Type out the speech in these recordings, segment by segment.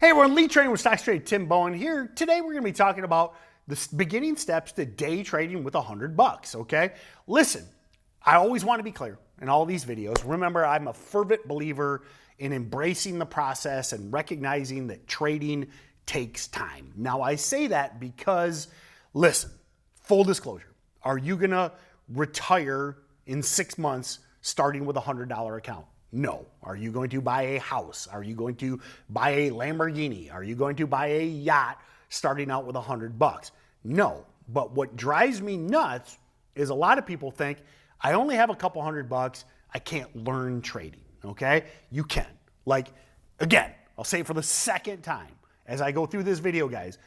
Hey, we're on Lead Trading with StocksToTrade. Tim Bohen here. Today we're going to be talking about the beginning steps to day trading with $100, okay? Listen, I always want to be clear in all these videos. Remember, I'm a fervent believer in embracing the process and recognizing that trading takes time. Now, I say that because, listen, full disclosure, are you going to retire in 6 months starting with a $100 account? No. Are you going to buy a house? Are you going to buy a Lamborghini? Are you going to buy a yacht starting out with $100? No. But what drives me nuts is a lot of people think, I only have a couple $100, I can't learn trading, okay? You can. Like, again, I'll say it for the second time as I go through this video, guys,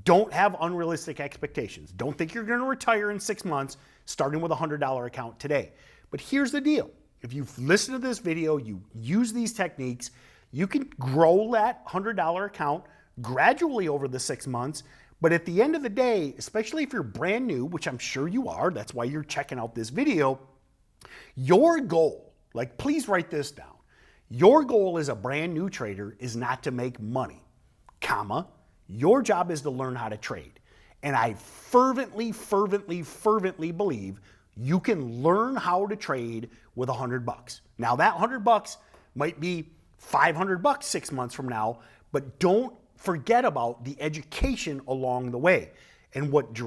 don't have unrealistic expectations. Don't think you're going to retire in 6 months starting with a $100 account today. But here's the deal. If you've listened to this video, you use these techniques, you can grow that $100 account gradually over the 6 months. But at the end of the day, especially if you're brand new, which I'm sure you are, that's why you're checking out this video, your goal, like please write this down, your goal as a brand new trader is not to make money, comma, your job is to learn how to trade. And I fervently believe you can learn how to trade with $100. Now that $100 might be $500 6 months from now, but don't forget about the education along the way. And what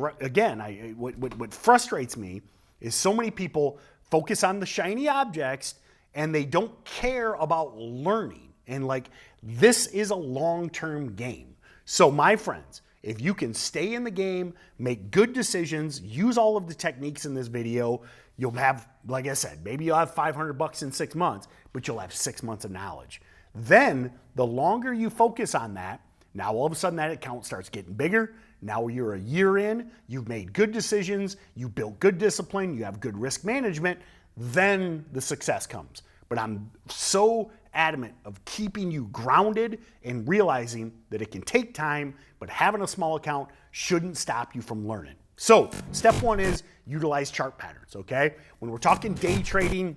frustrates me is so many people focus on the shiny objects and they don't care about learning. And like, this is a long-term game. So my friends, if you can stay in the game, make good decisions, use all of the techniques in this video, you'll have, like I said, maybe you'll have $500 in 6 months, but you'll have 6 months of knowledge. Then the longer you focus on that, now all of a sudden that account starts getting bigger. Now you're a year in, you've made good decisions, you built good discipline, you have good risk management, then the success comes. But I'm so adamant of keeping you grounded and realizing that it can take time, but having a small account shouldn't stop you from learning. So step one is utilize chart patterns, okay? When we're talking day trading,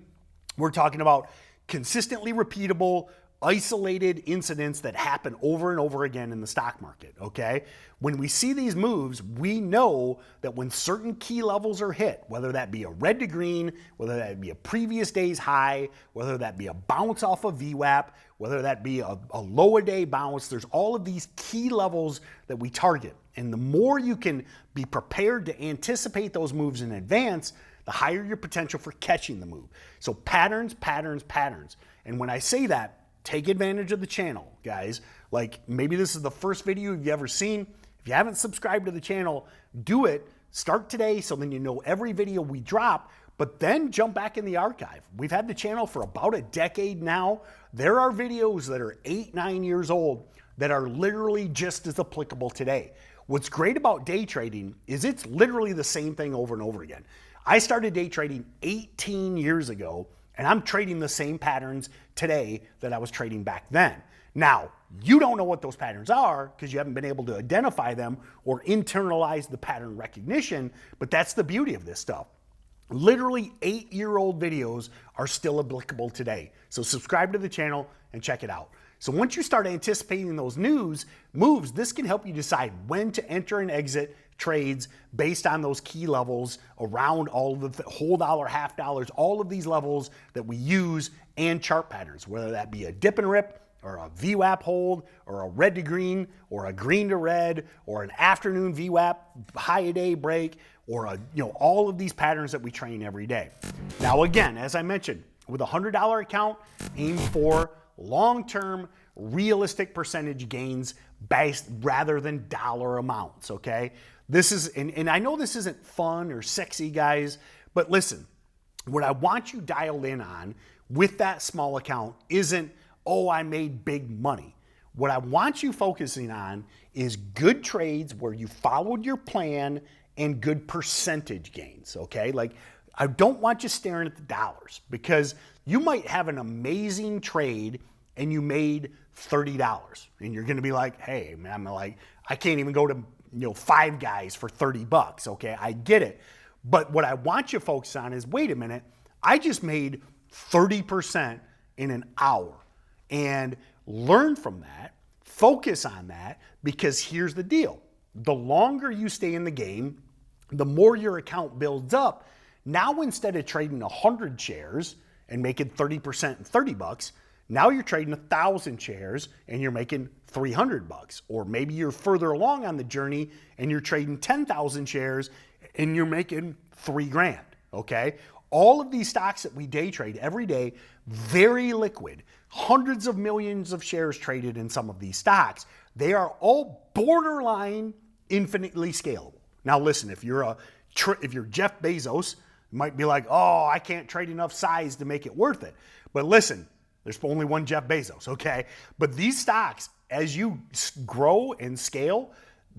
we're talking about consistently repeatable, isolated incidents that happen over and over again in the stock market, okay? When we see these moves, we know that when certain key levels are hit, whether that be a red to green, whether that be a previous day's high, whether that be a bounce off of VWAP, whether that be a low a day bounce, there's all of these key levels that we target. And the more you can be prepared to anticipate those moves in advance, the higher your potential for catching the move. So patterns. And when I say that, take advantage of the channel, guys. Like maybe this is the first video you've ever seen. If you haven't subscribed to the channel, do it. Start today so then you know every video we drop, but then jump back in the archive. We've had the channel for about a decade now. There are videos that are 8-9 years old that are literally just as applicable today. What's great about day trading is it's literally the same thing over and over again. I started day trading 18 years ago, and I'm trading the same patterns today that I was trading back then. Now, you don't know what those patterns are because you haven't been able to identify them or internalize the pattern recognition, but that's the beauty of this stuff. Literally 8-year-old videos are still applicable today. So subscribe to the channel and check it out. So once you start anticipating those moves, this can help you decide when to enter and exit trades based on those key levels around all of the whole dollar, half dollars, all of these levels that we use and chart patterns, whether that be a dip and rip or a VWAP hold or a red to green or a green to red or an afternoon VWAP high a day break or all of these patterns that we train every day. Now again, as I mentioned, with a $100 account, aim for long-term realistic percentage gains based rather than dollar amounts, okay? This is, and I know this isn't fun or sexy, guys, but listen, what I want you dialed in on with that small account isn't, oh, I made big money. What I want you focusing on is good trades where you followed your plan and good percentage gains, okay? Like, I don't want you staring at the dollars because you might have an amazing trade and you made $30 and you're gonna be like, hey, man, I can't even go to Five Guys for $30, okay? I get it. But what I want you to focus on is, wait a minute, I just made 30% in an hour, and learn from that. Focus on that, because here's the deal. The longer you stay in the game, the more your account builds up. Now, instead of trading 100 shares and making 30% and $30, now you're trading 1,000 shares and you're making $300. Or maybe you're further along on the journey and you're trading 10,000 shares and you're making $3,000. Okay? All of these stocks that we day trade every day, very liquid, hundreds of millions of shares traded in some of these stocks. They are all borderline infinitely scalable. Now listen, if you're Jeff Bezos, you might be like, oh, I can't trade enough size to make it worth it. But listen, there's only one Jeff Bezos, okay? But these stocks, as you grow and scale,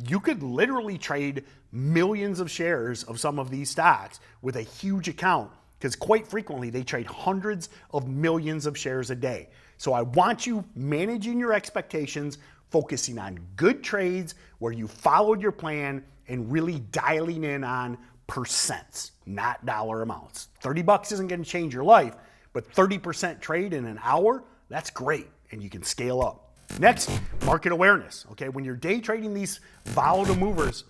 you could literally trade millions of shares of some of these stocks with a huge account, because quite frequently they trade hundreds of millions of shares a day. So I want you managing your expectations, focusing on good trades where you followed your plan, and really dialing in on percents, not dollar amounts. $30 isn't going to change your life, but 30% trade in an hour, that's great, and you can scale up. Next, market awareness. Okay, when you're day trading these volatile movers,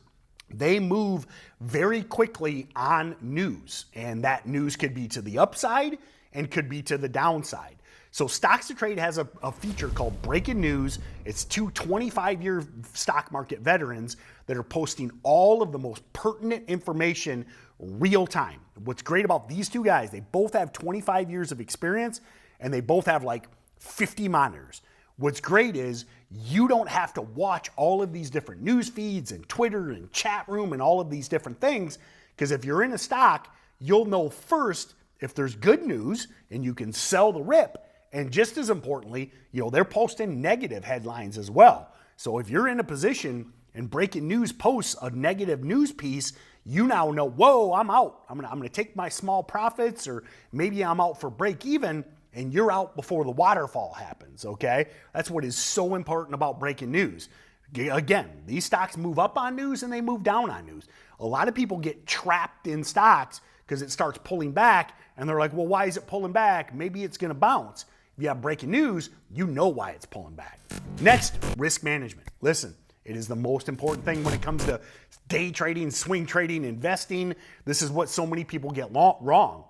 they move very quickly on news, and that news could be to the upside and could be to the downside. So StocksToTrade has a feature called Breaking News. It's two 25-year stock market veterans that are posting all of the most pertinent information real time. What's great about these two guys, they both have 25 years of experience and they both have like 50 monitors. What's great is you don't have to watch all of these different news feeds and Twitter and chat room and all of these different things, because if you're in a stock, you'll know first if there's good news and you can sell the rip. And just as importantly, they're posting negative headlines as well. So if you're in a position and Breaking News posts a negative news piece, you now know, whoa, I'm out. I'm gonna take my small profits, or maybe I'm out for break even, and you're out before the waterfall happens, okay? That's what is so important about Breaking News. Again, these stocks move up on news and they move down on news. A lot of people get trapped in stocks because it starts pulling back and they're like, well, why is it pulling back? Maybe it's gonna bounce. If you have breaking news, you know why it's pulling back. Next, risk management. Listen, it is the most important thing when it comes to day trading, swing trading, investing. This is what so many people get wrong.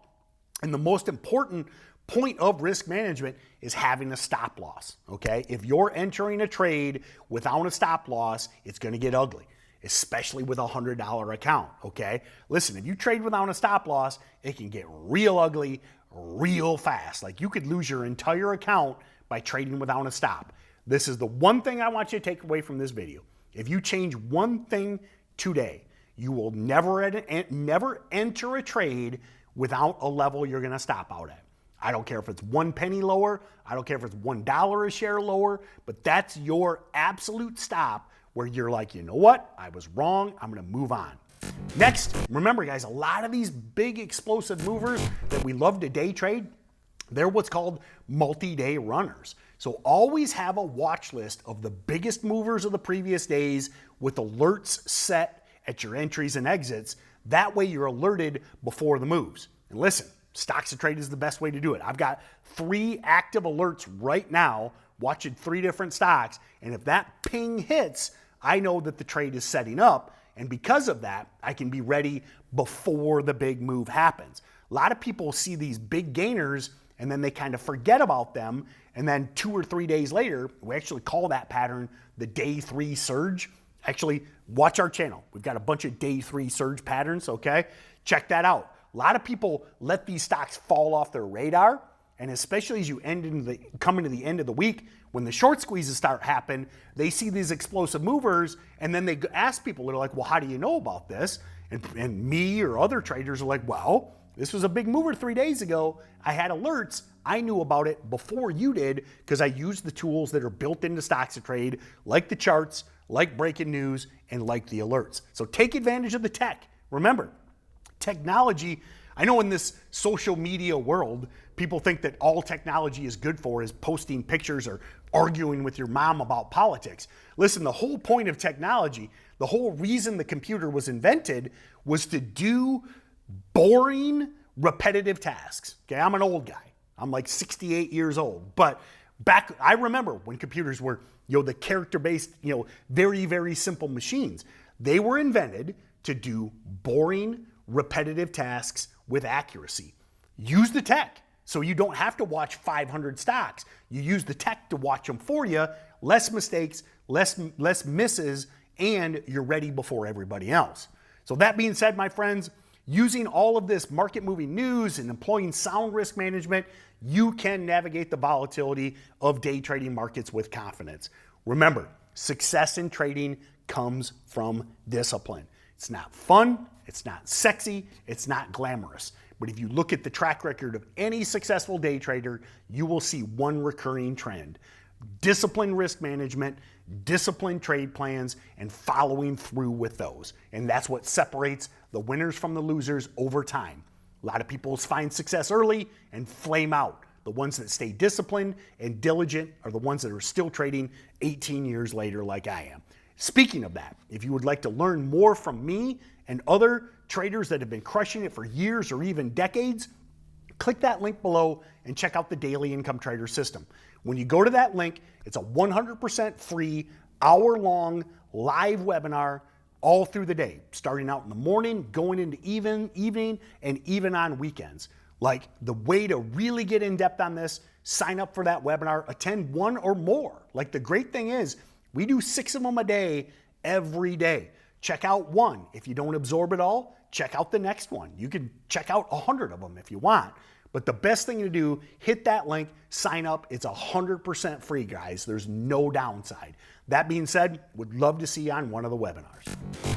And the most important point of risk management is having a stop loss, okay? If you're entering a trade without a stop loss, it's gonna get ugly, especially with a $100 account, okay? Listen, if you trade without a stop loss, it can get real ugly real fast. Like, you could lose your entire account by trading without a stop. This is the one thing I want you to take away from this video. If you change one thing today, you will never enter a trade without a level you're gonna stop out at. I don't care if it's 1 penny lower, I don't care if it's $1 a share lower, but that's your absolute stop where you're like, you know what? I was wrong, I'm gonna move on. Next, remember guys, a lot of these big explosive movers that we love to day trade, they're what's called multi-day runners. So always have a watch list of the biggest movers of the previous days with alerts set at your entries and exits. That way you're alerted before the moves. And listen, StocksToTrade is the best way to do it. I've got 3 active alerts right now watching 3 different stocks. And if that ping hits, I know that the trade is setting up. And because of that, I can be ready before the big move happens. A lot of people see these big gainers and then they kind of forget about them. And then 2 or 3 days later, we actually call that pattern the day 3 surge. Actually, watch our channel. We've got a bunch of day 3 surge patterns, okay? Check that out. A lot of people let these stocks fall off their radar. And especially as you come into the end of the week, when the short squeezes start happening, they see these explosive movers, and then they ask people, they're like, well, how do you know about this? And me or other traders are like, well, this was a big mover 3 days ago. I had alerts. I knew about it before you did because I used the tools that are built into StocksToTrade, like the charts, like breaking news, and like the alerts. So take advantage of the tech. Remember, technology, I know in this social media world, people think that all technology is good for is posting pictures or arguing with your mom about politics. Listen, the whole point of technology, the whole reason the computer was invented was to do boring, repetitive tasks. Okay, I'm an old guy. I'm like 68 years old. But Back, I remember when computers were, the character-based, very, very simple machines. They were invented to do boring, repetitive tasks with accuracy. Use the tech so you don't have to watch 500 stocks. You use the tech to watch them for you. Less mistakes, less misses, and you're ready before everybody else. So that being said, my friends, using all of this market-moving news and employing sound risk management, you can navigate the volatility of day trading markets with confidence. Remember, success in trading comes from discipline. It's not fun, it's not sexy, it's not glamorous. But if you look at the track record of any successful day trader, you will see one recurring trend: disciplined risk management, disciplined trade plans, and following through with those. And that's what separates the winners from the losers over time. A lot of people find success early and flame out. The ones that stay disciplined and diligent are the ones that are still trading 18 years later like I am. Speaking of that, if you would like to learn more from me and other traders that have been crushing it for years or even decades, click that link below and check out the Daily Income Trader System. When you go to that link, it's a 100% free, hour-long live webinar all through the day, starting out in the morning, going into evening, and even on weekends. Like, the way to really get in depth on this, sign up for that webinar, attend one or more. Like, the great thing is, we do 6 of them a day, every day. Check out one. If you don't absorb it all, check out the next one. You can check out 100 of them if you want. But the best thing to do, hit that link, sign up. It's 100% free, guys. There's no downside. That being said, would love to see you on one of the webinars.